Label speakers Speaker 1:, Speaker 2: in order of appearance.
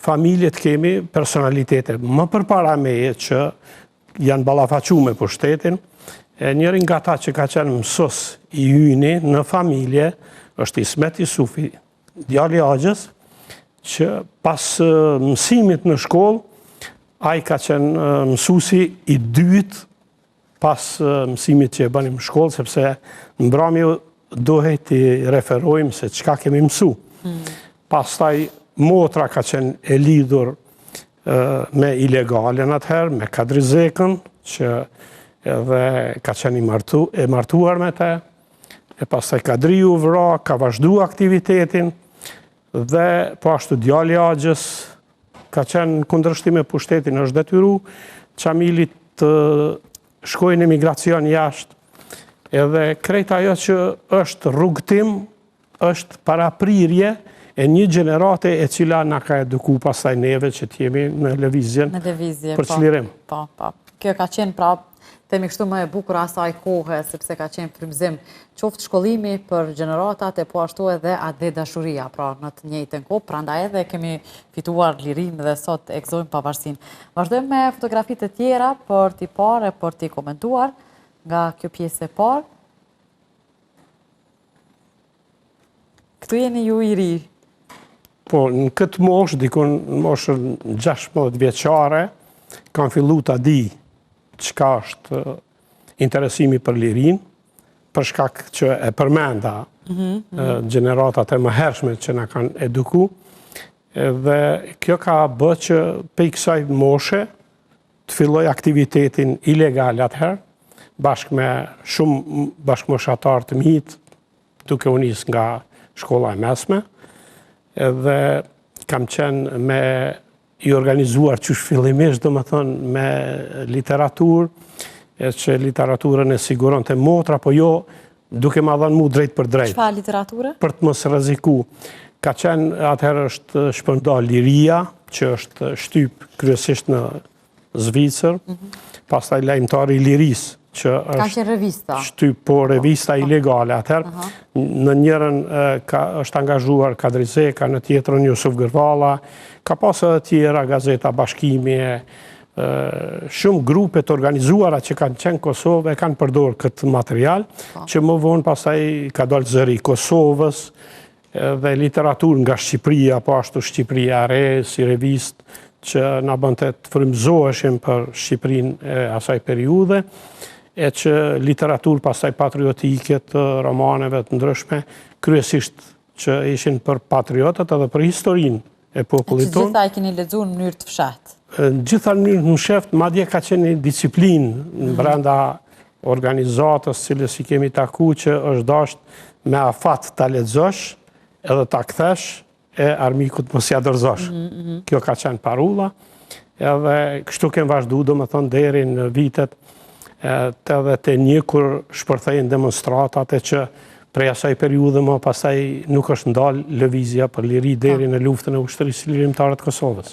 Speaker 1: familjet kemi personalitete. Më përpara meje që janë ballafaqur me pushtetin, njëri nga ta që ka qenë mësues i hyni në familje është Ismet Jusufi, djali Axhës, që pas mësimit në shkollë, ai ka qenë mësuesi i dytë pas mësimit që e bënim në shkollë, sepse në mbrëmje duhet të referojmë se çka kemi mësu. Pastaj motra ka qenë e lidhur me ilegalen atëherë, me Kadrizekën, që edhe ka qenë e martuar me te, e pastaj Kadriu vra, ka vazhdu aktivitetin, dhe po ashtu djali Axhës ka qenë kundërshtim me pushtetin, është detyru Çamilit të shkojnë emigracion jashtë, edhe krejt ajo që është rrugtim, është paraprirje e një gjenerate e cila na ka eduku pastaj neve që t'jemi në lëvizjen për çlirim.
Speaker 2: Po. Kjo ka qenë pra, themi kështu më e bukur asaj kohe, sepse ka qenë frymëzim qoftë shkollimi për gjeneratat e po ashtu edhe atë dashuria, pra në të njëjtën kohë, prandaj edhe kemi fituar lirinë dhe sot e gëzojmë pavarësinë. Vazhdojmë me fotografitë e tjera për t'i parë e për t'i komentuar nga kjo pjesë e parë. Këtu jeni ju i ri.
Speaker 1: Po, në këtë moshë, dikun në moshën 16 vjeçare, kam fillu ta di çka është interesimi për lirin, për shkak që e përmenda gjeneratat e mëhershme që na kanë eduku, dhe kjo ka bë që pe i kësaj moshe të filloj aktivitetin ilegal atëherë, bashkë me shumë bashkëmoshatar të mit, duke u nis nga shkolla e mesme, edhe kam qenë me i organizuar qysh fillimisht, do më thënë, me literaturë, që literaturën e siguron të motra, po jo duke ma dhënë mu drejt për drejt.
Speaker 2: Çfarë literaturë?
Speaker 1: Për të mos rreziku. Ka qenë, atëherë është shpërnda Liria, që është shtyp kryesisht në Zvicër, pastaj lajmtari Liris, që është shtyp, po revista ilegale atëherë. Në njërën është angazhuar Kadrizeka, në tjetrën Jusuf Gërvala, ka pasë edhe tjera, Gazeta Bashkimi, shumë grupe të organizuara që kanë qenë Kosovë e kanë përdorë këtë material, që më vonë pastaj ka dalë zëri Kosovës dhe literaturë nga Shqipëria, po ashtu Shqipëria e Re, si revist që na bënte të frymëzoheshim për Shqipërinë e asaj periudhe, e që literaturë pastaj patriotike të romaneve të ndryshme, kryesisht që ishin për patriotët edhe për historinë e popullit tonë.
Speaker 2: Gjitha e keni lexuar në mënyrë të fshehtë?
Speaker 1: Gjitha në mënyrë të fshehtë, madje ka qenë një disiplinë brenda organizatës, cilës i kemi taku, që është dashur me afat ta lexosh edhe ta kthesh e armikut mos ja dorëzosh. Kjo ka qenë parulla, edhe kështu kemë vazhdu, domethënë deri në vitet edhe të një kur shpërthejnë demonstratat e që prej asaj periudhe më pasaj nuk është ndalë lëvizja për liri deri në luftën e ushtrisë lirimtare të Kosovës.